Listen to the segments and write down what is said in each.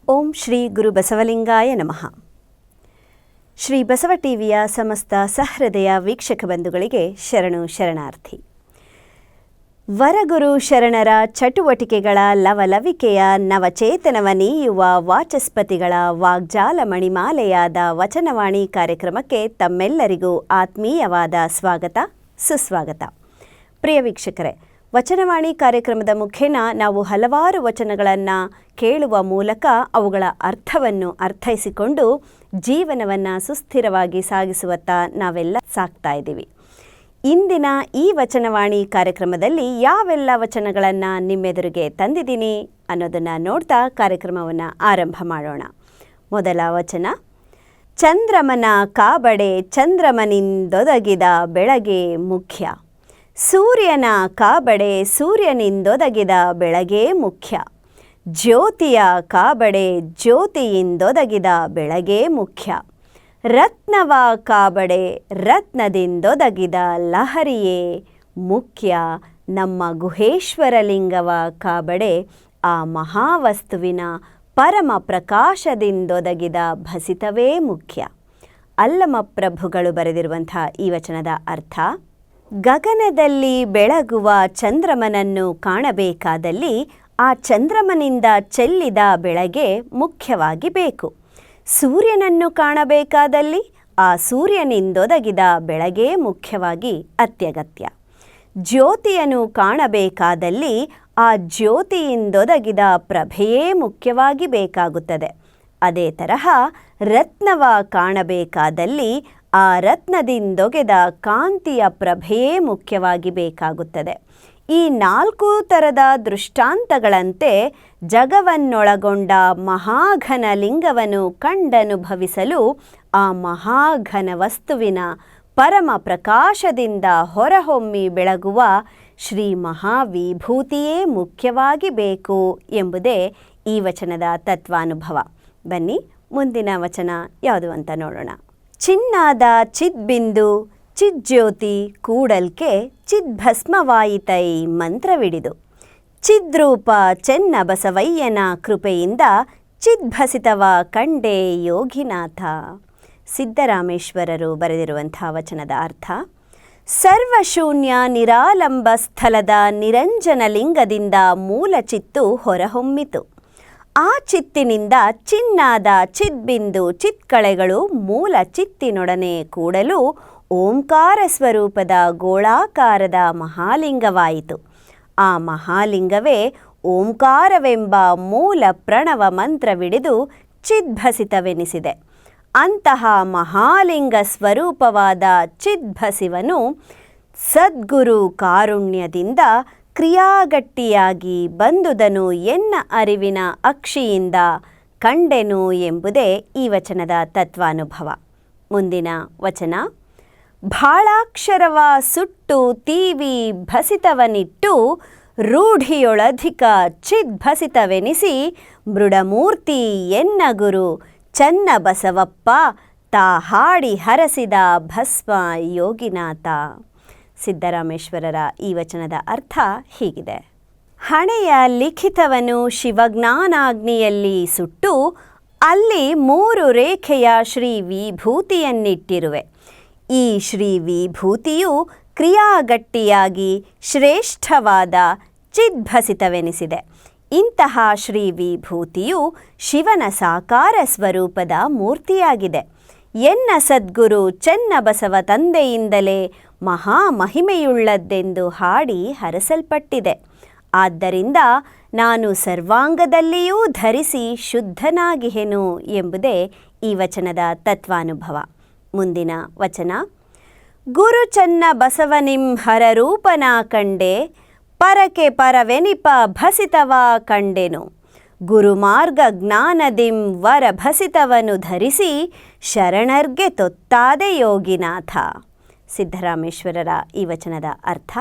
ಓಂ ಶ್ರೀ ಗುರು ಬಸವಲಿಂಗಾಯ ನಮಃ. ಶ್ರೀ ಬಸವ ಟಿವಿಯ ಸಮಸ್ತ ಸಹೃದಯ ವೀಕ್ಷಕ ಬಂಧುಗಳಿಗೆ ಶರಣು ಶರಣಾರ್ಥಿ. ವರಗುರು ಶರಣರ ಚಟುವಟಿಕೆಗಳ ಲವಲವಿಕೆಯ ನವಚೇತನವ ನೀಯುವ ವಾಚಸ್ಪತಿಗಳ ವಾಗ್ಜಾಲ ಮಣಿಮಾಲೆಯಾದ ವಚನವಾಣಿ ಕಾರ್ಯಕ್ರಮಕ್ಕೆ ತಮ್ಮೆಲ್ಲರಿಗೂ ಆತ್ಮೀಯವಾದ ಸ್ವಾಗತ, ಸುಸ್ವಾಗತ. ಪ್ರಿಯ ವೀಕ್ಷಕರೇ, ವಚನವಾಣಿ ಕಾರ್ಯಕ್ರಮದ ಮುಖೇನ ನಾವು ಹಲವಾರು ವಚನಗಳನ್ನು ಕೇಳುವ ಮೂಲಕ ಅವುಗಳ ಅರ್ಥವನ್ನು ಅರ್ಥೈಸಿಕೊಂಡು ಜೀವನವನ್ನು ಸುಸ್ಥಿರವಾಗಿ ಸಾಗಿಸುವತ್ತ ನಾವೆಲ್ಲ ಸಾಗ್ತಾ ಇದ್ದೀವಿ. ಇಂದಿನ ಈ ವಚನವಾಣಿ ಕಾರ್ಯಕ್ರಮದಲ್ಲಿ ಯಾವೆಲ್ಲ ವಚನಗಳನ್ನು ನಿಮ್ಮೆದುರಿಗೆ ತಂದಿದ್ದೀನಿ ಅನ್ನೋದನ್ನು ನೋಡ್ತಾ ಕಾರ್ಯಕ್ರಮವನ್ನು ಆರಂಭ ಮಾಡೋಣ. ಮೊದಲ ವಚನ: ಚಂದ್ರಮನ ಕಾಬಡೆ ಚಂದ್ರಮನಿಂದೊದಗಿದ ಬೆಳಗ್ಗೆ ಮುಖ್ಯ. ಸೂರ್ಯನ ಕಾಬಡೆ ಸೂರ್ಯನಿಂದೊದಗಿದ ಬೆಳಗ್ಗೆ ಮುಖ್ಯ. ಜ್ಯೋತಿಯ ಕಾಬಡೆ ಜ್ಯೋತಿಯಿಂದೊದಗಿದ ಬೆಳಗ್ಗೆ ಮುಖ್ಯ. ರತ್ನವ ಕಾಬಡೆ ರತ್ನದಿಂದೊದಗಿದ ಲಹರಿಯೇ ಮುಖ್ಯ. ನಮ್ಮ ಗುಹೇಶ್ವರಲಿಂಗವ ಕಾಬಡೆ ಆ ಮಹಾವಸ್ತುವಿನ ಪರಮ ಪ್ರಕಾಶದಿಂದೊದಗಿದ ಭಸಿತವೇ ಮುಖ್ಯ. ಅಲ್ಲಮಪ್ರಭುಗಳು ಬರೆದಿರುವಂಥ ಈ ವಚನದ ಅರ್ಥ: ಗಗನದಲ್ಲಿ ಬೆಳಗುವ ಚಂದ್ರಮನನ್ನು ಕಾಣಬೇಕಾದಲ್ಲಿ ಆ ಚಂದ್ರಮನಿಂದ ಚೆಲ್ಲಿದ ಬೆಳಗ್ಗೆ ಮುಖ್ಯವಾಗಿ ಬೇಕು. ಸೂರ್ಯನನ್ನು ಕಾಣಬೇಕಾದಲ್ಲಿ ಆ ಸೂರ್ಯನಿಂದೊದಗಿದ ಬೆಳಗ್ಗೆ ಮುಖ್ಯವಾಗಿ ಅತ್ಯಗತ್ಯ. ಜ್ಯೋತಿಯನ್ನು ಕಾಣಬೇಕಾದಲ್ಲಿ ಆ ಜ್ಯೋತಿಯಿಂದೊದಗಿದ ಪ್ರಭೆಯೇ ಮುಖ್ಯವಾಗಿ ಬೇಕಾಗುತ್ತದೆ. ಅದೇ ತರಹ ರತ್ನವ ಕಾಣಬೇಕಾದಲ್ಲಿ ಆ ರತ್ನದಿಂದೊಗೆದ ಕಾಂತಿಯ ಪ್ರಭೆಯೇ ಮುಖ್ಯವಾಗಿ ಬೇಕಾಗುತ್ತದೆ. ಈ 4 ಥರದ ದೃಷ್ಟಾಂತಗಳಂತೆ ಜಗವನ್ನೊಳಗೊಂಡ ಮಹಾಘನ ಲಿಂಗವನ್ನು ಕಂಡನುಭವಿಸಲು ಆ ಮಹಾಘನ ವಸ್ತುವಿನ ಪರಮ ಪ್ರಕಾಶದಿಂದ ಹೊರಹೊಮ್ಮಿ ಬೆಳಗುವ ಶ್ರೀ ಮಹಾವಿಭೂತಿಯೇ ಮುಖ್ಯವಾಗಿ ಬೇಕು ಎಂಬುದೇ ಈ ವಚನದ ತತ್ವಾನುಭವ. ಬನ್ನಿ ಮುಂದಿನ ವಚನ ಯಾವುದು ಅಂತ ನೋಡೋಣ. ಚಿನ್ನಾದ ಚಿದ್ಬಿಂದು ಚಿಜ್ಜ್ಯೋತಿ ಕೂಡಲ್ಕೆ ಚಿದ್ಭಸ್ಮವಾಯಿತೈ ಮಂತ್ರವಿಡಿದು. ಚಿದ್ರೂಪ ಚೆನ್ನ ಬಸವಯ್ಯನ ಕೃಪೆಯಿಂದ ಚಿದ್ಭಸಿತವ ಕಂಡೇ ಯೋಗಿನಾಥ. ಸಿದ್ದರಾಮೇಶ್ವರರು ಬರೆದಿರುವಂಥ ವಚನದ ಅರ್ಥ: ಸರ್ವಶೂನ್ಯ ನಿರಾಲಂಬ ಸ್ಥಳದ ನಿರಂಜನ ಲಿಂಗದಿಂದ ಮೂಲ ಚಿತ್ತು ಹೊರಹೊಮ್ಮಿತು. ಆ ಚಿತ್ತಿನಿಂದ ಚಿನ್ನಾದ ಚಿದ್ಬಿಂದು ಚಿತ್ಕಳೆಗಳು ಮೂಲ ಚಿತ್ತಿನೊಡನೆ ಕೂಡಲು ಓಂಕಾರ ಸ್ವರೂಪದ ಗೋಳಾಕಾರದ ಮಹಾಲಿಂಗವಾಯಿತು. ಆ ಮಹಾಲಿಂಗವೇ ಓಂಕಾರವೆಂಬ ಮೂಲ ಪ್ರಣವ ಮಂತ್ರವಿಡಿದು ಚಿದ್ಭಸಿತವೆನಿಸಿದೆ. ಅಂತಹ ಮಹಾಲಿಂಗ ಸ್ವರೂಪವಾದ ಚಿದ್ಭಸಿವನು ಸದ್ಗುರು ಕಾರುಣ್ಯದಿಂದ ಕ್ರಿಯಾಗಟ್ಟಿಯಾಗಿ ಬಂದುದನು ಎನ್ನ ಅರಿವಿನ ಅಕ್ಷಿಯಿಂದ ಕಂಡೆನು ಎಂಬುದೇ ಈ ವಚನದ ತತ್ವಾನುಭವ. ಮುಂದಿನ ವಚನ: ಭಾಳಾಕ್ಷರವ ಸುಟ್ಟು ತೀವಿ ಭಸಿತವನಿಟ್ಟು ರೂಢಿಯೊಳಧಿಕ ಚಿದ್ಭಸಿತವೆನಿಸಿ ಮೃಡಮೂರ್ತಿ ಎನ್ನ ಗುರು ಚನ್ನ ಬಸವಪ್ಪ ತಾ ಹಾಡಿ ಹರಸಿದ ಭಸ್ಮ ಯೋಗಿನಾಥ. ಸಿದ್ದರಾಮೇಶ್ವರರ ಈ ವಚನದ ಅರ್ಥ ಹೀಗಿದೆ: ಹಣೆಯ ಲಿಖಿತವನ್ನು ಶಿವಜ್ಞಾನಾಗ್ನಿಯಲ್ಲಿ ಸುಟ್ಟು ಅಲ್ಲಿ 3 ರೇಖೆಯ ಶ್ರೀ ವಿಭೂತಿಯನ್ನಿಟ್ಟಿರುವೆ. ಈ ಶ್ರೀ ವಿಭೂತಿಯು ಕ್ರಿಯಾಗಟ್ಟಿಯಾಗಿ ಶ್ರೇಷ್ಠವಾದ ಚಿದ್ಭಸಿತವೆನಿಸಿದೆ. ಇಂತಹ ಶ್ರೀ ವಿಭೂತಿಯು ಶಿವನ ಸಾಕಾರ ಸ್ವರೂಪದ ಮೂರ್ತಿಯಾಗಿದೆ. ಎನ್ನ ಸದ್ಗುರು ಚೆನ್ನ ಬಸವ ತಂದೆಯಿಂದಲೇ ಮಹಾಮಹಿಮೆಯುಳ್ಳದ್ದೆಂದು ಹಾಡಿ ಹರಸಲ್ಪಟ್ಟಿದೆ. ಆದ್ದರಿಂದ ನಾನು ಸರ್ವಾಂಗದಲ್ಲಿಯೂ ಧರಿಸಿ ಶುದ್ಧನಾಗಿಹೆನು ಎಂಬುದೇ ಈ ವಚನದ ತತ್ವಾನುಭವ. ಮುಂದಿನ ವಚನ: ಗುರು ಚನ್ನ ಬಸವನಿಂ ಹರರೂಪನ ಕಂಡೆ ಪರಕೆ ಪರವೆನಿಪ ಭಸಿತವ ಕಂಡೆನು. ಗುರುಮಾರ್ಗ ಜ್ಞಾನದಿಂ ವರ ಭಸಿತವನು ಧರಿಸಿ ಶರಣರ್ಗೆ ತೊತ್ತಾದೆ ಯೋಗಿನಾಥ. ಸಿದ್ದರಾಮೇಶ್ವರರ ಈ ವಚನದ ಅರ್ಥ: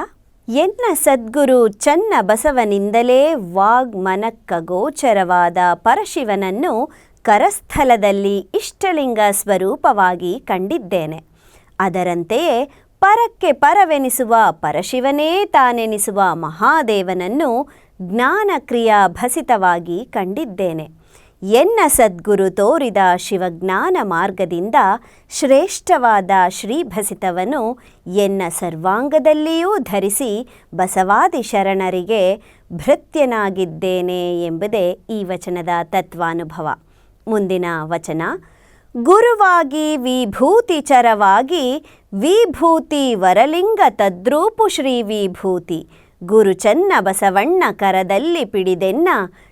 ಎನ್ನ ಸದ್ಗುರು ಚನ್ನ ಬಸವನಿಂದಲೇ ವಾಗ್ಮನಕ್ಕ ಗೋಚರವಾದ ಪರಶಿವನನ್ನು ಕರಸ್ಥಲದಲ್ಲಿ ಇಷ್ಟಲಿಂಗ ಸ್ವರೂಪವಾಗಿ ಕಂಡಿದ್ದೇನೆ. ಅದರಂತೆಯೇ ಪರಕ್ಕೆ ಪರವೆನಿಸುವ ಪರಶಿವನೇ ತಾನೆನಿಸುವ ಮಹಾದೇವನನ್ನು ಜ್ಞಾನಕ್ರಿಯಾ ಭಸಿತವಾಗಿ ಕಂಡಿದ್ದೇನೆ. ಎನ್ನ ಸದ್ಗುರು ತೋರಿದ ಶಿವಜ್ಞಾನ ಮಾರ್ಗದಿಂದ ಶ್ರೇಷ್ಠವಾದ ಶ್ರೀಭಸಿತವನ್ನು ಎನ್ನ ಸರ್ವಾಂಗದಲ್ಲಿಯೂ ಧರಿಸಿ ಬಸವಾದಿ ಶರಣರಿಗೆ ಭೃತ್ಯನಾಗಿದ್ದೇನೆ ಎಂಬುದೇ ಈ ವಚನದ ತತ್ವಾನುಭವ. ಮುಂದಿನ ವಚನ: ಗುರುವಾಗಿ ವಿಭೂತಿಚರವಾಗಿ ವಿಭೂತಿ ವರಲಿಂಗ ತದ್ರೂಪು ಶ್ರೀ ವಿಭೂತಿ ಗುರು ಚನ್ನ ಬಸವಣ್ಣ ಕರದಲ್ಲಿ ಪಿಡಿದೆನ್ನ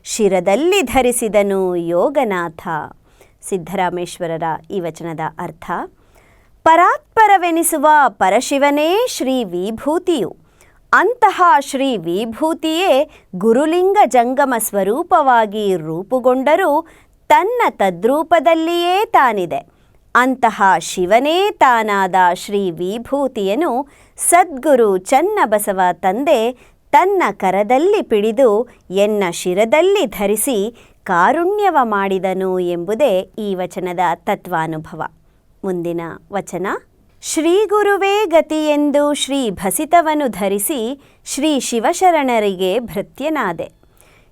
ಶಿರದಲ್ಲಿ ಧರಿಸಿದನು ಯೋಗನಾಥ. ಸಿದ್ದರಾಮೇಶ್ವರರ ಈ ವಚನದ ಅರ್ಥ: ಪರಾತ್ಪರವೆನಿಸುವ ಪರಶಿವನೇ ಶ್ರೀ ವಿಭೂತಿಯು. ಅಂತಹ ಶ್ರೀ ವಿಭೂತಿಯೇ ಗುರುಲಿಂಗ ಜಂಗಮ ಸ್ವರೂಪವಾಗಿ ರೂಪುಗೊಂಡರೂ ತನ್ನ ತದ್ರೂಪದಲ್ಲಿಯೇ ತಾನಿದೆ. ಅಂತಹ ಶಿವನೇ ತಾನಾದ ಶ್ರೀ ವಿಭೂತಿಯನ್ನು ಸದ್ಗುರು ಚನ್ನಬಸವ ತಂದೆ ತನ್ನ ಕರದಲ್ಲಿ ಪಿಡಿದು ಎನ್ನ ಶಿರದಲ್ಲಿ ಧರಿಸಿ ಕಾರುಣ್ಯವ ಮಾಡಿದನು ಎಂಬುದೇ ಈ ವಚನದ ತತ್ವಾನುಭವ. ಮುಂದಿನ ವಚನ: ಶ್ರೀ ಗುರುವೇ ಗತಿಯೆಂದು ಶ್ರೀ ಭಸಿತವನು ಧರಿಸಿ ಶ್ರೀ ಶಿವಶರಣರಿಗೆ ಭೃತ್ಯನಾದೆ.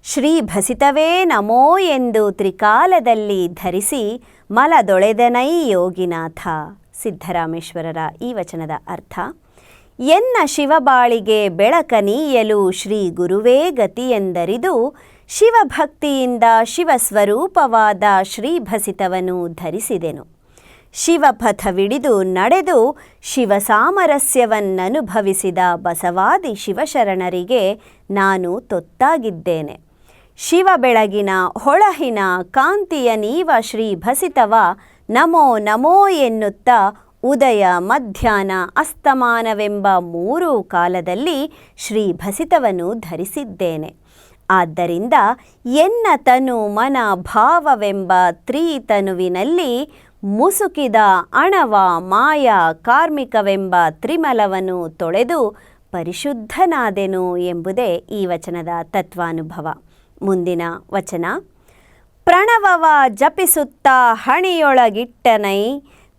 ಶ್ರೀ ಭಸಿತವೇ ನಮೋ ಎಂದು ತ್ರಿಕಾಲದಲ್ಲಿ ಧರಿಸಿ ಮಲದೊಳೆದನೈ ಯೋಗಿನಾಥ. ಸಿದ್ದರಾಮೇಶ್ವರರ ಈ ವಚನದ ಅರ್ಥ: ಎನ್ನ ಶಿವಬಾಳಿಗೆ ಬೆಳಕ ನೀಯಲು ಶ್ರೀ ಗುರುವೇ ಗತಿಯೆಂದರಿದು ಶಿವಭಕ್ತಿಯಿಂದ ಶಿವಸ್ವರೂಪವಾದ ಶ್ರೀಭಸಿತವನು ಧರಿಸಿದೆನು. ಶಿವಪಥವಿಡಿದು ನಡೆದು ಶಿವ ಸಾಮರಸ್ಯವನ್ನನುಭವಿಸಿದ ಬಸವಾದಿ ಶಿವಶರಣರಿಗೆ ನಾನು ತೊತ್ತಾಗಿದ್ದೇನೆ. ಶಿವ ಬೆಳಗಿನ ಹೊಳಹಿನ ಕಾಂತಿಯ ನೀವ ಶ್ರೀ ಭಸಿತವ ನಮೋ ನಮೋ ಎನ್ನುತ್ತಾ ಉದಯ ಮಧ್ಯಾಹ್ನ ಅಸ್ತಮಾನವೆಂಬ 3 ಕಾಲದಲ್ಲಿ ಶ್ರೀ ಭಸಿತವನು ಧರಿಸಿದ್ದೇನೆ. ಆದ್ದರಿಂದ ಎನ್ನ ತನು ಮನ ಭಾವವೆಂಬ ತ್ರಿತನುವಿನಲ್ಲಿ ಮುಸುಕಿದ ಅಣವ ಮಾಯ ಕಾರ್ಮಿಕವೆಂಬ ತ್ರಿಮಲವನ್ನು ತೊಳೆದು ಪರಿಶುದ್ಧನಾದೆನು ಎಂಬುದೇ ಈ ವಚನದ ತತ್ವಾನುಭವ. ಮುಂದಿನ ವಚನ: ಪ್ರಣವವ ಜಪಿಸುತ್ತಾ ಹಣಿಯೊಳಗಿಟ್ಟನೈ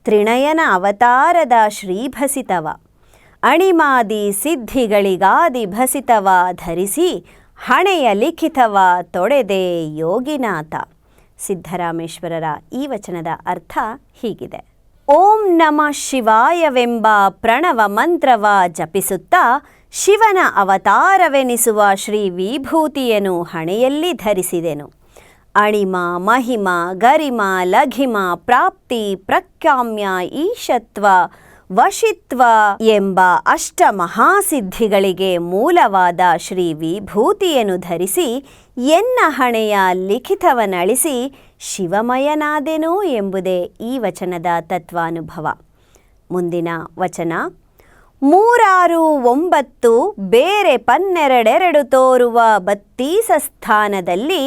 ತ್ರಿನಯನ ಅವತಾರದ ಶ್ರೀಭಸಿತವ ಅಣಿಮಾದಿ ಸಿದ್ಧಿಗಳಿಗಾದಿ ಭಸಿತವ ಧರಿಸಿ ಹಣೆಯ ಲಿಖಿತವ ತೊಡೆದೆ ಯೋಗಿನಾಥ. ಸಿದ್ದರಾಮೇಶ್ವರರ ಈ ವಚನದ ಅರ್ಥ ಹೀಗಿದೆ: ಓಂ ನಮಃ ಶಿವಾಯವೆಂಬ ಪ್ರಣವ ಮಂತ್ರವ ಜಪಿಸುತ್ತಾ ಶಿವನ ಅವತಾರವೆನಿಸುವ ಶ್ರೀ ವಿಭೂತಿಯನ್ನು ಹಣೆಯಲ್ಲಿ ಧರಿಸಿದೆನು. ಅಣಿಮ ಮಹಿಮ ಗರಿಮ ಲಘಿಮ ಪ್ರಾಪ್ತಿ ಪ್ರಖ್ಯಾಮ್ಯ ಈಶತ್ವ ವಶಿತ್ವ ಎಂಬ ಅಷ್ಟಮಹಾಸಿದ್ಧಿಗಳಿಗೆ ಮೂಲವಾದ ಶ್ರೀ ವಿಭೂತಿಯನ್ನು ಧರಿಸಿ ಎನ್ನ ಹಣೆಯ ಲಿಖಿತವನಳಿಸಿ ಶಿವಮಯನಾದೆನು ಎಂಬುದೇ ಈ ವಚನದ ತತ್ವಾನುಭವ. ಮುಂದಿನ ವಚನ: 369 ಬೇರೆ 12 ತೋರುವ ಬತ್ತೀಸ ಸ್ಥಾನದಲ್ಲಿ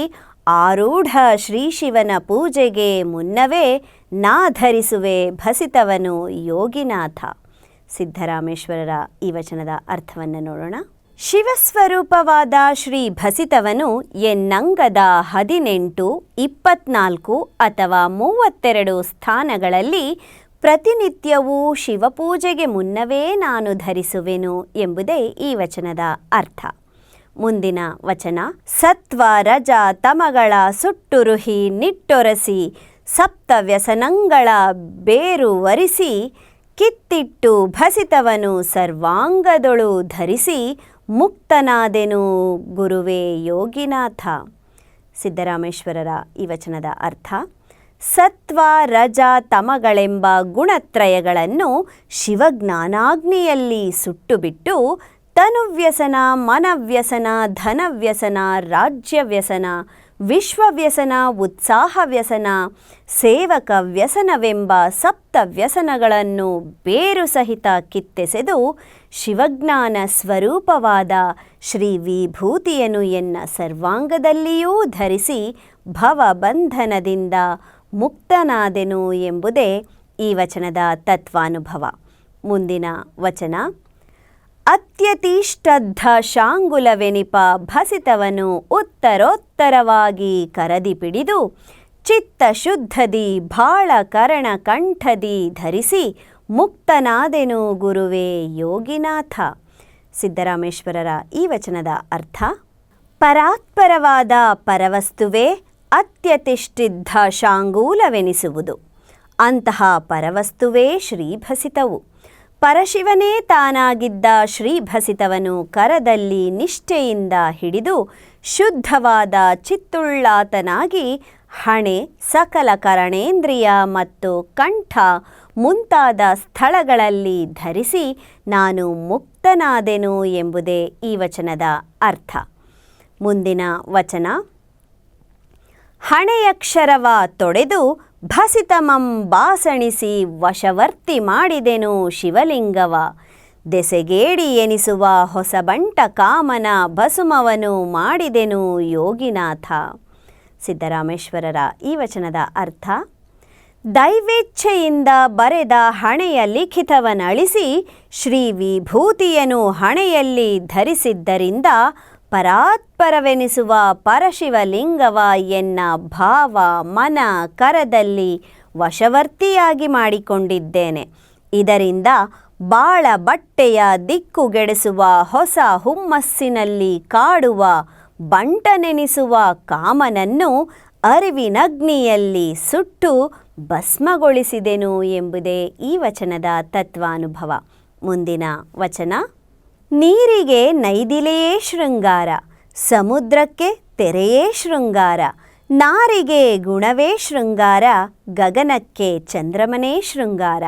ಆರೂಢ ಶ್ರೀ ಶಿವನ ಪೂಜೆಗೆ ಮುನ್ನವೇ ನಾ ಧರಿಸುವೆ ಭಸಿತವನು ಯೋಗಿನಾಥ. ಸಿದ್ದರಾಮೇಶ್ವರರ ಈ ವಚನದ ಅರ್ಥವನ್ನು ನೋಡೋಣ. ಶಿವಸ್ವರೂಪವಾದ ಶ್ರೀ ಭಸಿತವನು ಎನ್ನಂಗದ 18, 24 ಅಥವಾ 32 ಸ್ಥಾನಗಳಲ್ಲಿ ಪ್ರತಿನಿತ್ಯವೂ ಶಿವಪೂಜೆಗೆ ಮುನ್ನವೇ ನಾನು ಧರಿಸುವೆನು ಎಂಬುದೇ ಈ ವಚನದ ಅರ್ಥ. ಮುಂದಿನ ವಚನ: ಸತ್ವ ರಜ ತಮಗಳ ಸುಟ್ಟುರುಹಿ ನಿಟ್ಟೊರಸಿ ಸಪ್ತ ವ್ಯಸನಗಳ ಬೇರು ವರಿಸಿ ಕಿತ್ತಿಟ್ಟು ಭಸಿತವನು ಸರ್ವಾಂಗದೊಳು ಧರಿಸಿ ಮುಕ್ತನಾದೆನು ಗುರುವೇ ಯೋಗಿನಾಥ. ಸಿದ್ದರಾಮೇಶ್ವರರ ಈ ವಚನದ ಅರ್ಥ: ಸತ್ವ ರಜ ತಮಗಳೆಂಬ ಗುಣತ್ರಯಗಳನ್ನು ಶಿವಜ್ಞಾನಾಗ್ನಿಯಲ್ಲಿ ಸುಟ್ಟುಬಿಟ್ಟು ತನುವ್ಯಸನ ಮನವ್ಯಸನ ಧನವ್ಯಸನ ರಾಜ್ಯವ್ಯಸನ ವಿಶ್ವವ್ಯಸನ ಉತ್ಸಾಹವ್ಯಸನ ಸೇವಕ ವ್ಯಸನವೆಂಬ ಸಪ್ತ ವ್ಯಸನಗಳನ್ನು ಬೇರು ಸಹಿತ ಕಿತ್ತೆಸೆದು ಶಿವಜ್ಞಾನ ಸ್ವರೂಪವಾದ ಶ್ರೀ ವಿಭೂತಿಯನ್ನು ಎನ್ನ ಸರ್ವಾಂಗದಲ್ಲಿಯೂ ಧರಿಸಿ ಭವಬಂಧನದಿಂದ ಮುಕ್ತನಾದೆನು ಎಂಬುದೇ ಈ ವಚನದ ತತ್ವಾನುಭವ. ಮುಂದಿನ ವಚನ: ಅತ್ಯತಿಷ್ಠದ್ಧ ಶಾಂಗುಲವೆನಿಪ ಭಸಿತವನು ಉತ್ತರೋತ್ತರವಾಗಿ ಕರದಿ ಪಿಡಿದು ಚಿತ್ತ ಶುದ್ಧದಿ ಭಾಳ ಕರಣ ಕಂಠದಿ ಧರಿಸಿ ಮುಕ್ತನಾದೆನು ಗುರುವೇ ಯೋಗಿನಾಥ. ಸಿದ್ದರಾಮೇಶ್ವರರ ಈ ವಚನದ ಅರ್ಥ: ಪರಾತ್ಪರವಾದ ಪರವಸ್ತುವೇ ಅತ್ಯತಿಷ್ಠಿದ್ಧ ಶಾಂಗೂಲವೆನಿಸುವುದು. ಅಂತಹ ಪರವಸ್ತುವೇ ಶ್ರೀಭಸಿತವು. ಪರಶಿವನೇ ತಾನಾಗಿದ್ದ ಶ್ರೀಭಸಿತವನು ಕರದಲ್ಲಿ ನಿಷ್ಠೆಯಿಂದ ಹಿಡಿದು ಶುದ್ಧವಾದ ಚಿತ್ತುಳ್ಳಾತನಾಗಿ ಹಣೆ, ಸಕಲ ಕರಣೇಂದ್ರಿಯ ಮತ್ತು ಕಂಠ ಮುಂತಾದ ಸ್ಥಳಗಳಲ್ಲಿ ಧರಿಸಿ ನಾನು ಮುಕ್ತನಾದೆನು ಎಂಬುದೇ ಈ ವಚನದ ಅರ್ಥ. ಮುಂದಿನ ವಚನ: ಹಣೆಯಕ್ಷರವ ತೊಡೆದು ಭಸಿತಮಂ ಬಾಸಣಿಸಿ ವಶವರ್ತಿ ಮಾಡಿದೆನು ಶಿವಲಿಂಗವ. ದೆಸೆಗೇಡಿ ಎನಿಸುವ ಹೊಸಬಂಟ ಕಾಮನ ಭಸುಮವನು ಮಾಡಿದೆನು ಯೋಗಿನಾಥ. ಸಿದ್ದರಾಮೇಶ್ವರರ ಈ ವಚನದ ಅರ್ಥ: ದೈವೇಚ್ಛೆಯಿಂದ ಬರೆದ ಹಣೆಯ ಲಿಖಿತವನಳಿಸಿ ಶ್ರೀ ವಿಭೂತಿಯನ್ನು ಹಣೆಯಲ್ಲಿ ಧರಿಸಿದ್ದರಿಂದ ಪರಾತ್ಪರವೆನಿಸುವ ಪರಶಿವಲಿಂಗವ ಎನ್ನ ಭಾವ ಮನ ಕರದಲ್ಲಿ ವಶವರ್ತಿಯಾಗಿ ಮಾಡಿಕೊಂಡಿದ್ದೇನೆ. ಇದರಿಂದ ಬಾಳ ಬಟ್ಟೆಯ ದಿಕ್ಕುಗೆಡಿಸುವ ಹೊಸ ಹುಮ್ಮಸ್ಸಿನಲ್ಲಿ ಕಾಡುವ ಬಂಟನೆನಿಸುವ ಕಾಮನನ್ನು ಅರಿವಿನಗ್ನಿಯಲ್ಲಿ ಸುಟ್ಟು ಭಸ್ಮಗೊಳಿಸಿದೆನು ಎಂಬುದೇ ಈ ವಚನದ ತತ್ವಾನುಭವ. ಮುಂದಿನ ವಚನ: ನೀರಿಗೆ ನೈದಿಲೆಯೇ ಶೃಂಗಾರ, ಸಮುದ್ರಕ್ಕೆ ತೆರೆಯೇ ಶೃಂಗಾರ, ನಾರಿಗೆ ಗುಣವೇ ಶೃಂಗಾರ, ಗಗನಕ್ಕೆ ಚಂದ್ರಮನೇ ಶೃಂಗಾರ.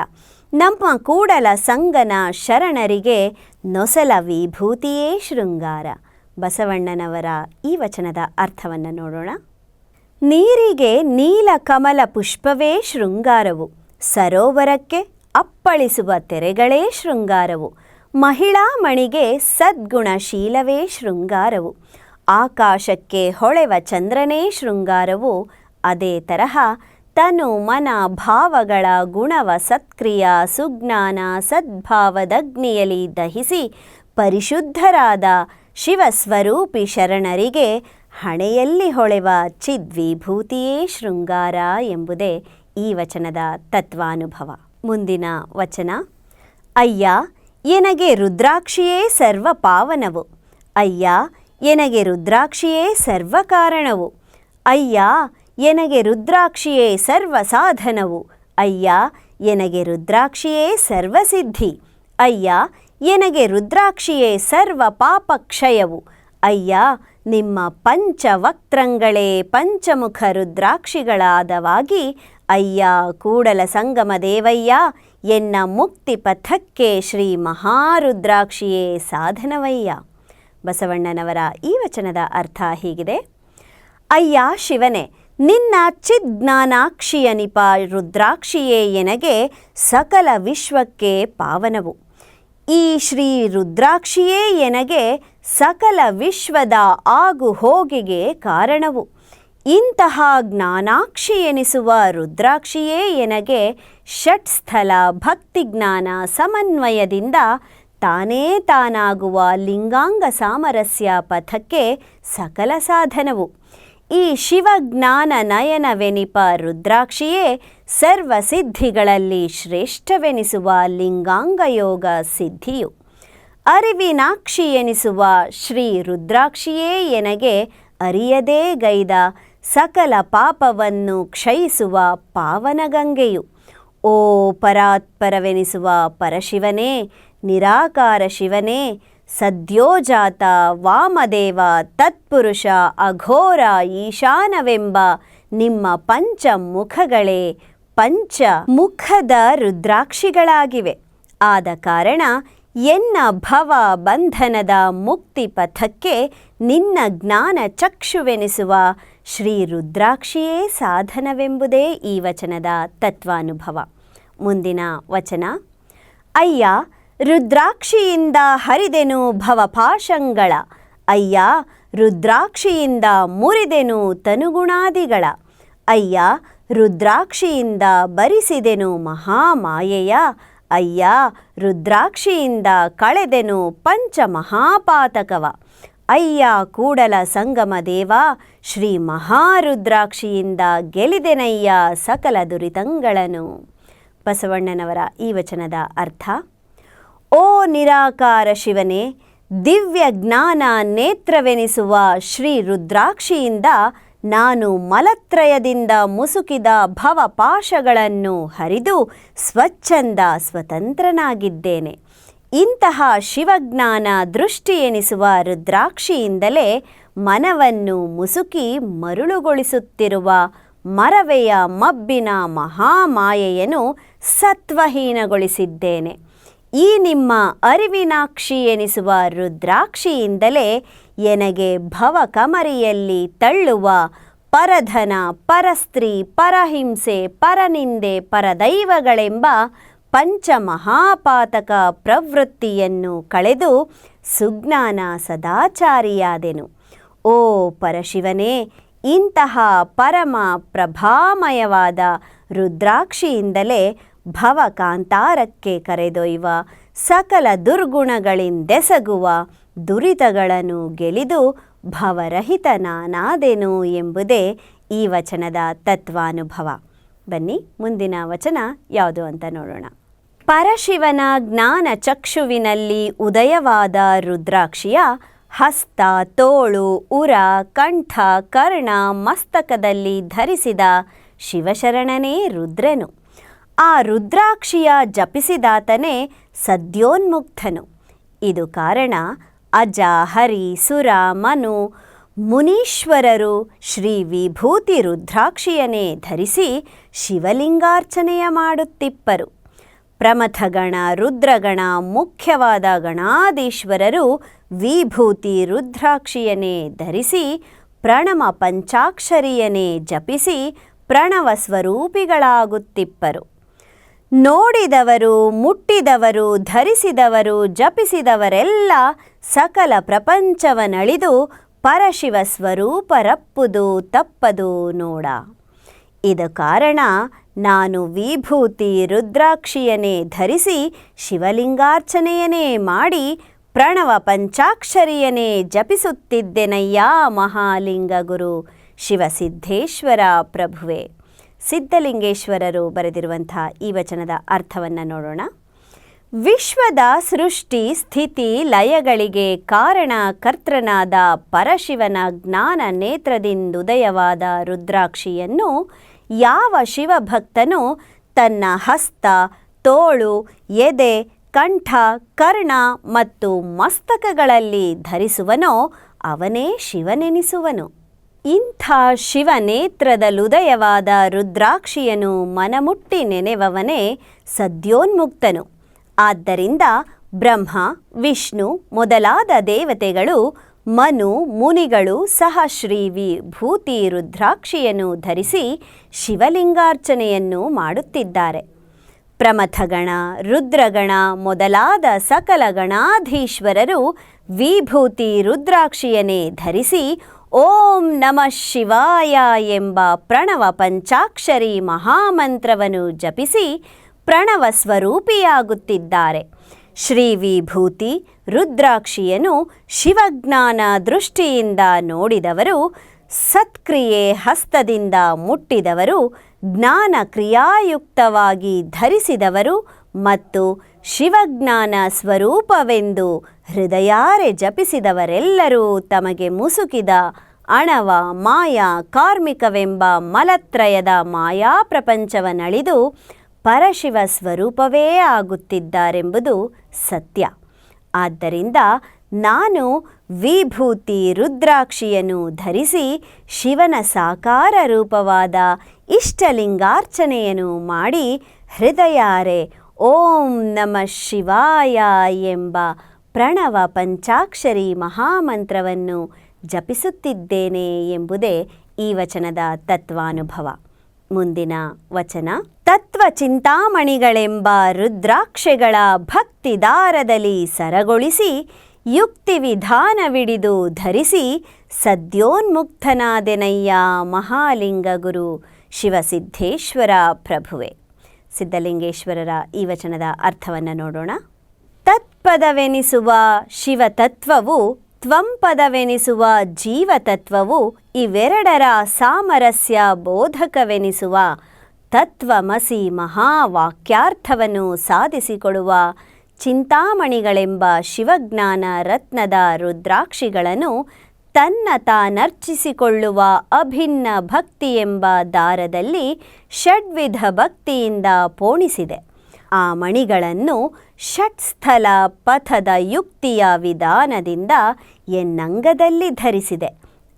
ನಮ್ಮ ಕೂಡಲ ಸಂಗನ ಶರಣರಿಗೆ ನೊಸಲ ವಿಭೂತಿಯೇ ಶೃಂಗಾರ. ಬಸವಣ್ಣನವರ ಈ ವಚನದ ಅರ್ಥವನ್ನು ನೋಡೋಣ. ನೀರಿಗೆ ನೀಲ ಕಮಲ ಪುಷ್ಪವೇ ಶೃಂಗಾರವು, ಸರೋವರಕ್ಕೆ ಅಪ್ಪಳಿಸುವ ತೆರೆಗಳೇ ಶೃಂಗಾರವು, ಮಹಿಳಾ ಮಣಿಗೆ ಸದ್ಗುಣಶೀಲವೇ ಶೃಂಗಾರವು, ಆಕಾಶಕ್ಕೆ ಹೊಳೆವ ಚಂದ್ರನೇ ಶೃಂಗಾರವು. ಅದೇ ತರಹ ತನು ಮನ ಭಾವಗಳ ಗುಣವ ಸತ್ಕ್ರಿಯ ಸುಜ್ಞಾನ ಸದ್ಭಾವದಗ್ನಿಯಲ್ಲಿ ದಹಿಸಿ ಪರಿಶುದ್ಧರಾದ ಶಿವಸ್ವರೂಪಿ ಶರಣರಿಗೆ ಹಣೆಯಲ್ಲಿ ಹೊಳೆವ ಚಿದ್ವಿಭೂತಿಯೇ ಶೃಂಗಾರ ಎಂಬುದೇ ಈ ವಚನದ ತತ್ವಾನುಭವ. ಮುಂದಿನ ವಚನ: ಅಯ್ಯ ಎನಗೆ ರುದ್ರಾಕ್ಷಿಯೇ ಸರ್ವ ಪಾವನವು, ಅಯ್ಯ ಎನಗೆ ರುದ್ರಾಕ್ಷಿಯೇ ಸರ್ವ ಕಾರಣವು, ಅಯ್ಯ ಎನಗೆ ರುದ್ರಾಕ್ಷಿಯೇ ಸರ್ವ ಸಾಧನವು, ಅಯ್ಯ ಎನಗೆ ರುದ್ರಾಕ್ಷಿಯೇ ಸರ್ವಸಿದ್ಧಿ, ಅಯ್ಯ ಎನಗೆ ರುದ್ರಾಕ್ಷಿಯೇ ಸರ್ವ ಪಾಪಕ್ಷಯವು, ಅಯ್ಯ ನಿಮ್ಮ ಪಂಚವಕ್ತ್ರಂಗಳೇ ಪಂಚಮುಖ ರುದ್ರಾಕ್ಷಿಗಳಾದವಾಗಿ, ಅಯ್ಯ ಕೂಡಲ ಸಂಗಮ ದೇವಯ್ಯ ಎನ್ನ ಮುಕ್ತಿ ಪಥಕ್ಕೆ ಶ್ರೀ ಮಹಾರುದ್ರಾಕ್ಷಿಯೇ ಸಾಧನವಯ್ಯ. ಬಸವಣ್ಣನವರ ಈ ವಚನದ ಅರ್ಥ ಹೀಗಿದೆ: ಅಯ್ಯ ಶಿವನೇ, ನಿನ್ನ ಚಿಜ್ಞಾನಾಕ್ಷಿಯನಿಪ ರುದ್ರಾಕ್ಷಿಯೇ ಎನಗೆ ಸಕಲ ವಿಶ್ವಕ್ಕೆ ಪಾವನವು. ಈ ಶ್ರೀ ರುದ್ರಾಕ್ಷಿಯೇ ಎನಗೆ ಸಕಲ ವಿಶ್ವದ ಆಗು ಹೋಗಿಗೆ ಕಾರಣವು. ಇಂತಹ ಜ್ಞಾನಾಕ್ಷಿ ಎನಿಸುವ ರುದ್ರಾಕ್ಷಿಯೇ ಎನಗೆ ಷಟ್ಸ್ಥಲ ಭಕ್ತಿಜ್ಞಾನ ಸಮನ್ವಯದಿಂದ ತಾನೇ ತಾನಾಗುವ ಲಿಂಗಾಂಗ ಸಾಮರಸ್ಯ ಪಥಕ್ಕೆ ಸಕಲ ಸಾಧನವು. ಈ ಶಿವಜ್ಞಾನ ನಯನವೆನಿಪ ರುದ್ರಾಕ್ಷಿಯೇ ಸರ್ವಸಿದ್ಧಿಗಳಲ್ಲಿ ಶ್ರೇಷ್ಠವೆನಿಸುವ ಲಿಂಗಾಂಗಯೋಗ ಸಿದ್ಧಿಯು. ಅರಿವಿನಾಕ್ಷಿ ಎನಿಸುವ ಶ್ರೀ ರುದ್ರಾಕ್ಷಿಯೇ ಎನಗೆ ಅರಿಯದೇ ಗೈದ ಸಕಲ ಪಾಪವನ್ನು ಕ್ಷಯಿಸುವ ಪಾವನಗಂಗೆಯು. ಓ ಪರಾತ್ಪರವೆನಿಸುವ ಪರಶಿವನೇ, ನಿರಾಕಾರ ಶಿವನೇ, ಸದ್ಯೋಜಾತ ವಾಮದೇವ ತತ್ಪುರುಷ ಅಘೋರ ಈಶಾನವೆಂಬ ನಿಮ್ಮ ಪಂಚಮುಖಗಳೇ ಪಂಚಮುಖದ ರುದ್ರಾಕ್ಷಿಗಳಾಗಿವೆ. ಆದ ಕಾರಣ ಎನ್ನ ಭವ ಬಂಧನದ ಮುಕ್ತಿ ಪಥಕ್ಕೆ ನಿನ್ನ ಜ್ಞಾನ ಚಕ್ಷುವೆನಿಸುವ ಶ್ರೀ ರುದ್ರಾಕ್ಷಿಯೇ ಸಾಧನವೆಂಬುದೇ ಈ ವಚನದ ತತ್ವಾನುಭವ. ಮುಂದಿನ ವಚನ: ಅಯ್ಯ ರುದ್ರಾಕ್ಷಿಯಿಂದ ಹರಿದೆನು ಭವಪಾಶಂಗಳ, ಅಯ್ಯ ರುದ್ರಾಕ್ಷಿಯಿಂದ ಮುರಿದೆನು ತನುಗುಣಾದಿಗಳ, ಅಯ್ಯ ರುದ್ರಾಕ್ಷಿಯಿಂದ ಬರಿಸಿದೆನು ಮಹಾಮಾಯೆಯ, ಅಯ್ಯ ರುದ್ರಾಕ್ಷಿಯಿಂದ ಕಳೆದೆನು ಪಂಚಮಹಾಪಾತಕವ, ಅಯ್ಯ ಕೂಡಲ ಸಂಗಮ ದೇವ ಶ್ರೀ ಮಹಾರುದ್ರಾಕ್ಷಿಯಿಂದ ಗೆಲಿದೆನಯ್ಯ ಸಕಲ ದುರಿತಗಳನ್ನು. ಬಸವಣ್ಣನವರ ಈ ವಚನದ ಅರ್ಥ: ಓ ನಿರಾಕಾರ ಶಿವನೇ, ದಿವ್ಯ ಜ್ಞಾನ ನೇತ್ರವೆನಿಸುವ ಶ್ರೀ ರುದ್ರಾಕ್ಷಿಯಿಂದ ನಾನು ಮಲತ್ರಯದಿಂದ ಮುಸುಕಿದ ಭವಪಾಶಗಳನ್ನು ಹರಿದು ಸ್ವಚ್ಛಂದ ಸ್ವತಂತ್ರನಾಗಿದ್ದೇನೆ. ಇಂತಹ ಶಿವಜ್ಞಾನ ದೃಷ್ಟಿ ಎನಿಸುವ ರುದ್ರಾಕ್ಷಿಯಿಂದಲೇ ಮನವನ್ನು ಮುಸುಕಿ ಮರುಳುಗೊಳಿಸುತ್ತಿರುವ ಮರವೆಯ ಮಬ್ಬಿನ ಮಹಾಮಾಯೆಯನ್ನು ಸತ್ವಹೀನಗೊಳಿಸಿದ್ದೇನೆ. ಈ ನಿಮ್ಮ ಅರಿವಿನಾಕ್ಷಿ ಎನಿಸುವ ರುದ್ರಾಕ್ಷಿಯಿಂದಲೇ ಎನಗೆ ಭವಕಮರಿಯಲ್ಲಿ ತಳ್ಳುವ ಪರಧನ, ಪರಸ್ತ್ರೀ, ಪರಹಿಂಸೆ, ಪರನಿಂದೆ, ಪರದೈವಗಳೆಂಬ ಪಂಚಮಹಾಪಾತಕ ಪ್ರವೃತ್ತಿಯನ್ನು ಕಳೆದು ಸುಜ್ಞಾನ ಸದಾಚಾರಿಯಾದೆನು. ಓ ಪರಶಿವನೇ, ಇಂತಹ ಪರಮ ಪ್ರಭಾಮಯವಾದ ರುದ್ರಾಕ್ಷಿಯಿಂದಲೇ ಭವಕಾಂತಾರಕ್ಕೆ ಕರೆದೊಯ್ಯುವ ಸಕಲ ದುರ್ಗುಣಗಳಿಂದೆಸಗುವ ದುರಿತಗಳನ್ನು ಗೆಲಿದು ಭವರಹಿತನಾದೆನು ಎಂಬುದೇ ಈ ವಚನದ ತತ್ವಾನುಭವ. ಬನ್ನಿ ಮುಂದಿನ ವಚನ ಯಾವುದು ಅಂತ ನೋಡೋಣ. ಪರಶಿವನ ಜ್ಞಾನ ಚಕ್ಷುವಿನಲ್ಲಿ ಉದಯವಾದ ರುದ್ರಾಕ್ಷಿಯ ಹಸ್ತ, ತೋಳು, ಉರ, ಕಂಠ, ಕರ್ಣ, ಮಸ್ತಕದಲ್ಲಿ ಧರಿಸಿದ ಶಿವಶರಣನೇ ರುದ್ರನು. ಆ ರುದ್ರಾಕ್ಷಿಯ ಜಪಿಸಿದಾತನೇ ಸದ್ಯೋನ್ಮುಕ್ತನು. ಇದು ಕಾರಣ ಅಜ, ಹರಿ, ಸುರ, ಮನು ಮುನೀಶ್ವರರು ಶ್ರೀ ವಿಭೂತಿ ರುದ್ರಾಕ್ಷಿಯನ್ನೇ ಧರಿಸಿ ಶಿವಲಿಂಗಾರ್ಚನೆಯ ಮಾಡುತ್ತಿಪ್ಪರು. ಪ್ರಮಥಗಣ, ರುದ್ರಗಣ, ಮುಖ್ಯವಾದ ಗಣಾಧೀಶ್ವರರು ವಿಭೂತಿ ರುದ್ರಾಕ್ಷಿಯನ್ನೇ ಧರಿಸಿ ಪ್ರಣವ ಪಂಚಾಕ್ಷರಿಯನ್ನೇ ಜಪಿಸಿ ಪ್ರಣವ ಸ್ವರೂಪಿಗಳಾಗುತ್ತಿಪ್ಪರು. ನೋಡಿದವರು, ಮುಟ್ಟಿದವರು, ಧರಿಸಿದವರು, ಜಪಿಸಿದವರೆಲ್ಲ ಸಕಲ ಪ್ರಪಂಚವನಳಿದು ಪರಶಿವ ಸ್ವರೂಪರಪ್ಪುದು ತಪ್ಪದು ನೋಡ. ಇದ ಕಾರಣ ನಾನು ವಿಭೂತಿ ರುದ್ರಾಕ್ಷಿಯನ್ನೇ ಧರಿಸಿ ಶಿವಲಿಂಗಾರ್ಚನೆಯನ್ನೇ ಮಾಡಿ ಪ್ರಣವ ಪಂಚಾಕ್ಷರಿಯನ್ನೇ ಜಪಿಸುತ್ತಿದ್ದೆನಯ್ಯ ಮಹಾಲಿಂಗ ಗುರು ಶಿವಸಿದ್ಧೇಶ್ವರ ಪ್ರಭುವೆ. ಸಿದ್ಧಲಿಂಗೇಶ್ವರರು ಬರೆದಿರುವಂಥ ಈ ವಚನದ ಅರ್ಥವನ್ನು ನೋಡೋಣ. ವಿಶ್ವದ ಸೃಷ್ಟಿ ಸ್ಥಿತಿ ಲಯಗಳಿಗೆ ಕಾರಣಕರ್ತನಾದ ಪರಶಿವನ ಜ್ಞಾನ ನೇತ್ರದಿಂದುದಯವಾದ ರುದ್ರಾಕ್ಷಿಯನ್ನು ಯಾವ ಶಿವಭಕ್ತನು ತನ್ನ ಹಸ್ತ, ತೋಳು, ಎದೆ, ಕಂಠ, ಕರ್ಣ ಮತ್ತು ಮಸ್ತಕಗಳಲ್ಲಿ ಧರಿಸುವನೋ ಅವನೇ ಶಿವನೆನಿಸುವನು. ಇಂಥ ಶಿವನೇತ್ರದಲ್ಲುದಯವಾದ ರುದ್ರಾಕ್ಷಿಯನು ಮನಮುಟ್ಟಿ ನೆನೆವವನೇ ಸದ್ಯೋನ್ಮುಕ್ತನು. ಆದ್ದರಿಂದ ಬ್ರಹ್ಮ, ವಿಷ್ಣು ಮೊದಲಾದ ದೇವತೆಗಳು, ಮನು ಮುನಿಗಳು ಸಹ ಶ್ರೀ ವಿಭೂತಿ ರುದ್ರಾಕ್ಷಿಯನ್ನು ಧರಿಸಿ ಶಿವಲಿಂಗಾರ್ಚನೆಯನ್ನು ಮಾಡುತ್ತಿದ್ದಾರೆ. ಪ್ರಮಥಗಣ, ರುದ್ರಗಣ ಮೊದಲಾದ ಸಕಲ ಗಣಾಧೀಶ್ವರರು ವಿಭೂತಿ ರುದ್ರಾಕ್ಷಿಯನ್ನೇ ಧರಿಸಿ ಓಂ ನಮಃ ಶಿವಾಯ ಎಂಬ ಪ್ರಣವ ಪಂಚಾಕ್ಷರಿ ಮಹಾಮಂತ್ರವನ್ನು ಜಪಿಸಿ ಪ್ರಣವ ಸ್ವರೂಪಿಯಾಗುತ್ತಿದ್ದಾರೆ. ಶ್ರೀ ವಿಭೂತಿ ರುದ್ರಾಕ್ಷಿಯನ್ನು ಶಿವಜ್ಞಾನ ದೃಷ್ಟಿಯಿಂದ ನೋಡಿದವರು, ಸತ್ಕ್ರಿಯೆ ಹಸ್ತದಿಂದ ಮುಟ್ಟಿದವರು, ಜ್ಞಾನ ಕ್ರಿಯಾಯುಕ್ತವಾಗಿ ಧರಿಸಿದವರು ಮತ್ತು ಶಿವಜ್ಞಾನ ಸ್ವರೂಪವೆಂದು ಹೃದಯಾರೆ ಜಪಿಸಿದವರೆಲ್ಲರೂ ತಮಗೆ ಮುಸುಕಿದ ಅಣವ, ಮಾಯಾ, ಕಾರ್ಮಿಕವೆಂಬ ಮಲತ್ರಯದ ಮಾಯಾ ಪ್ರಪಂಚವನಳಿದು ಪರಶಿವ ಸ್ವರೂಪವೇ ಆಗುತ್ತಿದ್ದಾರೆಂಬುದು ಸತ್ಯ. ಆದ್ದರಿಂದ ನಾನು ವಿಭೂತಿ ರುದ್ರಾಕ್ಷಿಯನ್ನು ಧರಿಸಿ ಶಿವನ ಸಾಕಾರ ರೂಪವಾದ ಇಷ್ಟಲಿಂಗಾರ್ಚನೆಯನ್ನು ಮಾಡಿ ಹೃದಯಾರೆ ಓಂ ನಮಃ ಶಿವಾಯ ಎಂಬ ಪ್ರಣವ ಪಂಚಾಕ್ಷರಿ ಮಹಾಮಂತ್ರವನ್ನು ಜಪಿಸುತ್ತಿದ್ದೇನೆ ಎಂಬುದೇ ಈ ವಚನದ ತತ್ವಾನುಭವ. ಮುಂದಿನ ವಚನ. ತತ್ವ ಚಿಂತಾಮಣಿಗಳೆಂಬ ರುದ್ರಾಕ್ಷೆಗಳ ಭಕ್ತಿದಾರದಲ್ಲಿ ಸರಗೊಳಿಸಿ ಯುಕ್ತಿ ವಿಧಾನವಿಡಿದು ಧರಿಸಿ ಸದ್ಯೋನ್ಮುಕ್ತನಾದೆನಯ್ಯ ಮಹಾಲಿಂಗ ಗುರು ಶಿವಸಿದ್ಧೇಶ್ವರ ಪ್ರಭುವೆ. ಸಿದ್ಧಲಿಂಗೇಶ್ವರರ ಈ ವಚನದ ಅರ್ಥವನ್ನು ನೋಡೋಣ. ತತ್ಪದವೆನಿಸುವ ಶಿವತತ್ವವು, ತ್ವಂಪದವೆನಿಸುವ ಜೀವತತ್ವವು ಇವೆರಡರ ಸಾಮರಸ್ಯ ಬೋಧಕವೆನಿಸುವ ತತ್ವಮಸಿ ಮಹಾವಾಕ್ಯಾರ್ಥವನ್ನು ಸಾಧಿಸಿಕೊಡುವ ಚಿಂತಾಮಣಿಗಳೆಂಬ ಶಿವಜ್ಞಾನ ರತ್ನದ ರುದ್ರಾಕ್ಷಿಗಳನ್ನು ತನ್ನ ತಾನರ್ಚಿಸಿಕೊಳ್ಳುವ ಅಭಿನ್ನ ಭಕ್ತಿ ಎಂಬ ದಾರದಲ್ಲಿ ಷಡ್ವಿಧ ಭಕ್ತಿಯಿಂದ ಪೋಣಿಸಿದೆ. ಆ ಮಣಿಗಳನ್ನು ಷಟ್ಸ್ಥಲ ಪಥದ ಯುಕ್ತಿಯ ವಿಧಾನದಿಂದ ಎನ್ನಂಗದಲ್ಲಿ ಧರಿಸಿದೆ.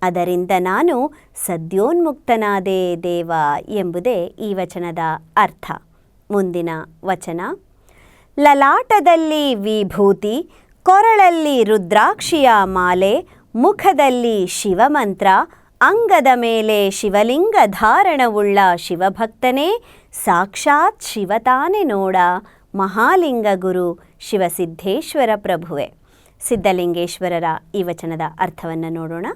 ಅದರಿಂದ ನಾನು ಸದ್ಯೋನ್ಮುಕ್ತನಾದೆ ದೇವ ಎಂಬುದೇ ಈ ವಚನದ ಅರ್ಥ. ಮುಂದಿನ ವಚನ: ಲಲಾಟದಲ್ಲಿ ವಿಭೂತಿ, ಕೊರಳಲ್ಲಿ ರುದ್ರಾಕ್ಷಿಯ ಮಾಲೆ, ಮುಖದಲ್ಲಿ ಶಿವಮಂತ್ರ, ಅಂಗದ ಮೇಲೆ ಶಿವಲಿಂಗ ಧಾರಣವುಳ್ಳ ಶಿವಭಕ್ತನೇ ಸಾಕ್ಷಾತ್ ಶಿವತಾನೆ ನೋಡ, ಮಹಾಲಿಂಗ ಗುರು ಶಿವಸಿದ್ದೇಶ್ವರ ಪ್ರಭುವೆ. ಸಿದ್ಧಲಿಂಗೇಶ್ವರರ ಈ ವಚನದ ಅರ್ಥವನ್ನು ನೋಡೋಣ.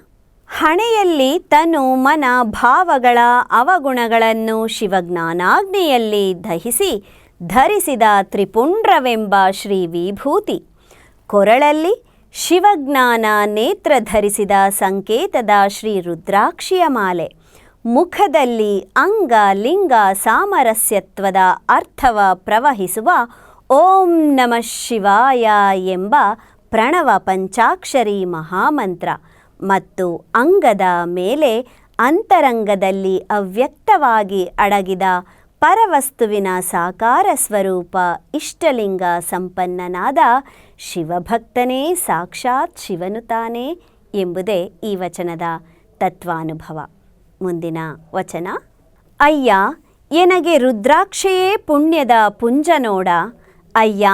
ಹಣೆಯಲ್ಲಿ ತನು ಮನ ಭಾವಗಳ ಅವಗುಣಗಳನ್ನು ಶಿವಜ್ಞಾನಾಗ್ನಿಯಲ್ಲಿ ದಹಿಸಿ ಧರಿಸಿದ ತ್ರಿಪುಂಡ್ರವೆಂಬ ಶ್ರೀ ವಿಭೂತಿ, ಕೊರಳಲ್ಲಿ ಶಿವಜ್ಞಾನ ನೇತ್ರ ಧರಿಸಿದ ಸಂಕೇತದ ಶ್ರೀ ರುದ್ರಾಕ್ಷಿಯ ಮಾಲೆ, ಮುಖದಲ್ಲಿ ಅಂಗ ಲಿಂಗ ಸಾಮರಸ್ಯತ್ವದ ಅರ್ಥವ ಪ್ರವಹಿಸುವ ಓಂ ನಮಃ ಶಿವಾಯ ಎಂಬ ಪ್ರಣವ ಪಂಚಾಕ್ಷರಿ ಮಹಾಮಂತ್ರ ಮತ್ತು ಅಂಗದ ಮೇಲೆ ಅಂತರಂಗದಲ್ಲಿ ಅವ್ಯಕ್ತವಾಗಿ ಅಡಗಿದ ಪರವಸ್ತುವಿನ ಸಾಕಾರ ಸ್ವರೂಪ ಇಷ್ಟಲಿಂಗ ಸಂಪನ್ನನಾದ ಶಿವಭಕ್ತನೇ ಸಾಕ್ಷಾತ್ ಶಿವನು ತಾನೇ ಎಂಬುದೇ ಈ ವಚನದ ತತ್ವಾನುಭವ. ಮುಂದಿನ ವಚನ: ಅಯ್ಯ ಎನಗೆ ರುದ್ರಾಕ್ಷೆಯೇ ಪುಣ್ಯದ ಪುಂಜ ನೋಡ, ಅಯ್ಯ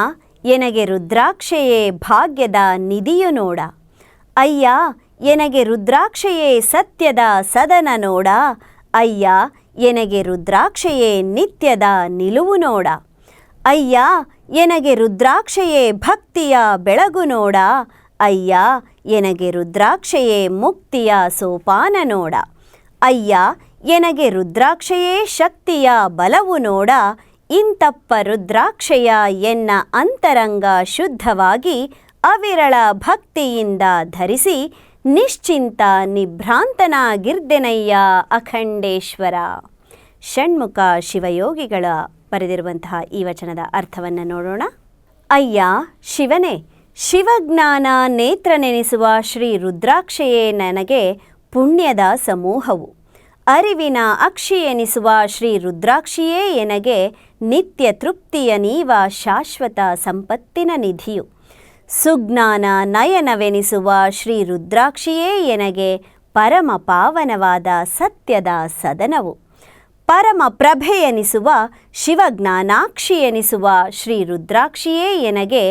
ಎನಗೆ ರುದ್ರಾಕ್ಷೆಯೇ ಭಾಗ್ಯದ ನಿಧಿಯು ನೋಡ, ಅಯ್ಯ ಎನಗೆ ರುದ್ರಾಕ್ಷೆಯೇ ಸತ್ಯದ ಸದನ ನೋಡ, ಅಯ್ಯ ಎನಗೆ ರುದ್ರಾಕ್ಷೆಯೇ ನಿತ್ಯದ ನಿಲುವು ನೋಡ, ಅಯ್ಯ ಎನಗೆ ರುದ್ರಾಕ್ಷೆಯೇ ಭಕ್ತಿಯ ಬೆಳಗು ನೋಡ, ಅಯ್ಯ ಎನಗೆ ರುದ್ರಾಕ್ಷೆಯೇ ಮುಕ್ತಿಯ ಸೋಪಾನ ನೋಡ, ಅಯ್ಯ ಎನಗೆ ರುದ್ರಾಕ್ಷೆಯೇ ಶಕ್ತಿಯ ಬಲವು ನೋಡ, ಇಂತಪ್ಪ ರುದ್ರಾಕ್ಷೆಯ ಎನ್ನ ಅಂತರಂಗ ಶುದ್ಧವಾಗಿ ಅವಿರಳ ಭಕ್ತಿಯಿಂದ ಧರಿಸಿ ನಿಶ್ಚಿಂತ ನಿಭ್ರಾಂತನಾಗಿರ್ದೆನಯ್ಯ ಅಖಂಡೇಶ್ವರ. ಷಣ್ಮುಖ ಶಿವಯೋಗಿಗಳ ಬರೆದಿರುವಂತಹ ಈ ವಚನದ ಅರ್ಥವನ್ನು ನೋಡೋಣ. ಅಯ್ಯ ಶಿವನೇ, ಶಿವಜ್ಞಾನ ನೇತ್ರ ನೆನೆಸುವ ಶ್ರೀ ರುದ್ರಾಕ್ಷೆಯೇ ನನಗೆ ಪುಣ್ಯದ ಸಮೂಹವು, ಅರಿವಿನ ಅಕ್ಷಿ ಎನಿಸುವ ಶ್ರೀ ರುದ್ರಾಕ್ಷಿಯೇ ಎನಗೆ ನಿತ್ಯ ತೃಪ್ತಿಯ ನೀವ ಶಾಶ್ವತ ಸಂಪತ್ತಿನ ನಿಧಿಯು, ಸುಜ್ಞಾನ ನಯನವೆನಿಸುವ ಶ್ರೀ ರುದ್ರಾಕ್ಷಿಯೇ ಎನಗೆ ಪರಮ ಪಾವನವಾದ ಸತ್ಯದ ಸದನವು, ಪರಮ ಪ್ರಭೆಯೆನಿಸುವ ಶಿವಜ್ಞಾನಾಕ್ಷಿ ಎನಿಸುವ ಶ್ರೀ ರುದ್ರಾಕ್ಷಿಯೇ ಎನಗೆ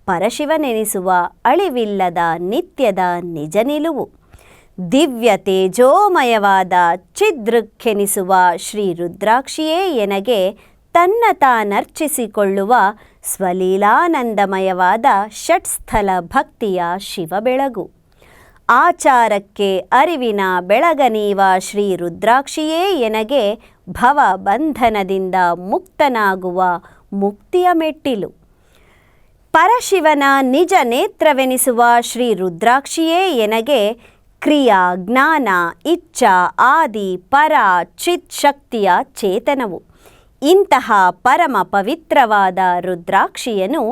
ಪರಶಿವನೆನಿಸುವ ಅಳಿವಿಲ್ಲದ ನಿತ್ಯದ ನಿಜ ನಿಲುವು, ದಿವ್ಯ ತೇಜೋಮಯವಾದ ಚಿದೃಕ್ಕೆನಿಸುವ ಶ್ರೀ ರುದ್ರಾಕ್ಷಿಯೇ ಎನಗೆ ತನ್ನ ತಾನರ್ಚಿಸಿಕೊಳ್ಳುವ ಸ್ವಲೀಲಾನಂದಮಯವಾದ ಷಟ್ಸ್ಥಲ ಭಕ್ತಿಯ ಶಿವಬೆಳಗು, ಆಚಾರಕ್ಕೆ ಅರಿವಿನ ಬೆಳಗನೀವ ಶ್ರೀ ರುದ್ರಾಕ್ಷಿಯೇ ಎನಗೆ ಭವ ಬಂಧನದಿಂದ ಮುಕ್ತನಾಗುವ ಮುಕ್ತಿಯ ಮೆಟ್ಟಿಲು, ಪರಶಿವನ ನಿಜ ನೇತ್ರವೆನಿಸುವ ಶ್ರೀ ರುದ್ರಾಕ್ಷಿಯೇ ಎನಗೆ ಕ್ರಿಯಾ ಜ್ಞಾನ ಇಚ್ಛಾ ಆದಿ ಪರ ಚಿತ್ ಶಕ್ತಿಯ ಚೇತನವು, ಇಂತಹ ಪರಮ ಪವಿತ್ರವಾದ ರುದ್ರಾಕ್ಷಿಯನು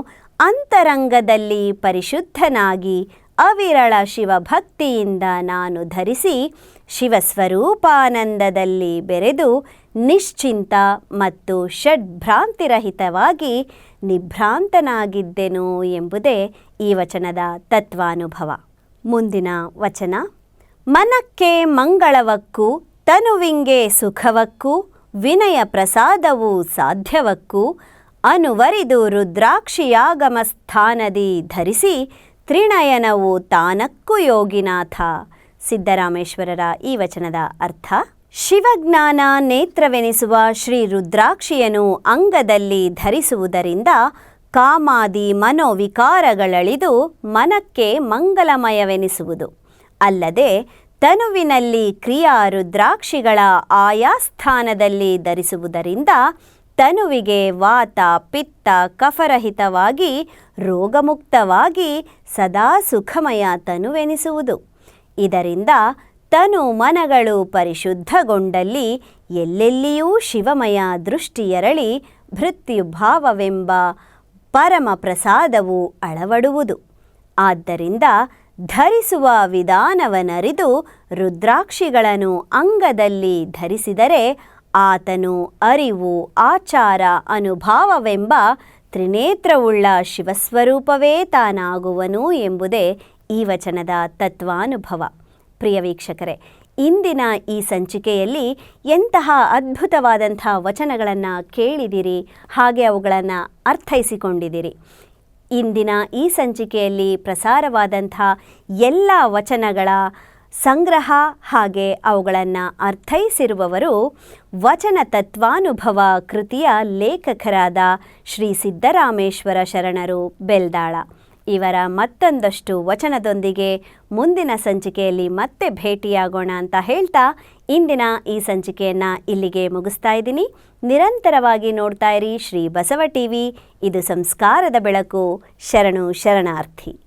ಅಂತರಂಗದಲ್ಲಿ ಪರಿಶುದ್ಧನಾಗಿ ಅವಿರಳ ಶಿವಭಕ್ತಿಯಿಂದ ನಾನು ಧರಿಸಿ ಶಿವಸ್ವರೂಪಾನಂದದಲ್ಲಿ ಬೆರೆದು ನಿಶ್ಚಿಂತ ಮತ್ತು ಷಡ್ಭ್ರಾಂತಿರಹಿತವಾಗಿ ನಿಭ್ರಾಂತನಾಗಿದ್ದೆನು ಎಂಬುದೇ ಈ ವಚನದ ತತ್ವಾನುಭವ. ಮುಂದಿನ ವಚನ: ಮನಕ್ಕೆ ಮಂಗಳವಕ್ಕೂ ತನುವಿಂಗೆ ಸುಖವಕ್ಕೂ ವಿನಯ ಪ್ರಸಾದವು ಸಾಧ್ಯವಕ್ಕೂ ಅನುವರಿದು ರುದ್ರಾಕ್ಷಿಯಾಗಮ ಸ್ಥಾನದಿ ಧರಿಸಿ ತ್ರಿನಯನವು ತಾನಕ್ಕೂ ಯೋಗಿನಾಥ. ಸಿದ್ದರಾಮೇಶ್ವರರ ಈ ವಚನದ ಅರ್ಥ: ಶಿವಜ್ಞಾನ ನೇತ್ರವೆನಿಸುವ ಶ್ರೀ ರುದ್ರಾಕ್ಷಿಯನು ಅಂಗದಲ್ಲಿ ಧರಿಸುವುದರಿಂದ ಕಾಮಾದಿ ಮನೋವಿಕಾರಗಳಳಿದು ಮನಕ್ಕೆ ಮಂಗಲಮಯವೆನಿಸುವುದು ಅಲ್ಲದೆ ತನುವಿನಲ್ಲಿ ಕ್ರಿಯಾ ರುದ್ರಾಕ್ಷಿಗಳ ಆಯಾ ಸ್ಥಾನದಲ್ಲಿ ಧರಿಸುವುದರಿಂದ ತನುವಿಗೆ ವಾತ ಪಿತ್ತ ಕಫರಹಿತವಾಗಿ ರೋಗಮುಕ್ತವಾಗಿ ಸದಾ ಸುಖಮಯ ತನುವೆನಿಸುವುದು. ಇದರಿಂದ ತನು ಮನಗಳು ಪರಿಶುದ್ಧಗೊಂಡಲ್ಲಿ ಎಲ್ಲೆಲ್ಲಿಯೂ ಶಿವಮಯ ದೃಷ್ಟಿಯರಳಿ ಭೃತ್ಯುಭಾವವೆಂಬ ಪರಮ ಪ್ರಸಾದವು ಅಳವಡುವುದು. ಆದ್ದರಿಂದ ಧರಿಸುವ ವಿಧಾನವನರಿದು ರುದ್ರಾಕ್ಷಿಗಳನ್ನು ಅಂಗದಲ್ಲಿ ಧರಿಸಿದರೆ ಆತನು ಅರಿವು, ಆಚಾರ, ಅನುಭಾವವೆಂಬ ತ್ರಿನೇತ್ರವುಳ್ಳ ಶಿವಸ್ವರೂಪವೇ ತಾನಾಗುವನು ಎಂಬುದೇ ಈ ವಚನದ ತತ್ವಾನುಭವ. ಪ್ರಿಯ ವೀಕ್ಷಕರೇ, ಇಂದಿನ ಈ ಸಂಚಿಕೆಯಲ್ಲಿ ಎಂತಹ ಅದ್ಭುತವಾದಂಥ ವಚನಗಳನ್ನು ಕೇಳಿದಿರಿ, ಹಾಗೆ ಅವುಗಳನ್ನು ಅರ್ಥೈಸಿಕೊಂಡಿದ್ದೀರಿ. ಇಂದಿನ ಈ ಸಂಚಿಕೆಯಲ್ಲಿ ಪ್ರಸಾರವಾದಂಥ ಎಲ್ಲ ವಚನಗಳ ಸಂಗ್ರಹ ಹಾಗೆ ಅವುಗಳನ್ನು ಅರ್ಥೈಸಿರುವವರು ವಚನ ತತ್ವಾನುಭವ ಕೃತಿಯ ಲೇಖಕರಾದ ಶ್ರೀ ಸಿದ್ದರಾಮೇಶ್ವರ ಶರಣರು ಬೆಲ್ದಾಳ. ಇವರ ಮತ್ತೊಂದಷ್ಟು ವಚನದೊಂದಿಗೆ ಮುಂದಿನ ಸಂಚಿಕೆಯಲ್ಲಿ ಮತ್ತೆ ಭೇಟಿಯಾಗೋಣ ಅಂತ ಹೇಳ್ತಾ ಇಂದಿನ ಈ ಸಂಚಿಕೆಯನ್ನು ಇಲ್ಲಿಗೆ ಮುಗಿಸ್ತಾ ಇದ್ದೀನಿ. ನಿರಂತರವಾಗಿ ನೋಡ್ತಾ ಇರಿ ಶ್ರೀ ಬಸವ ಟಿವಿ. ಇದು ಸಂಸ್ಕಾರದ ಬೆಳಕು. ಶರಣು ಶರಣಾರ್ಥಿ.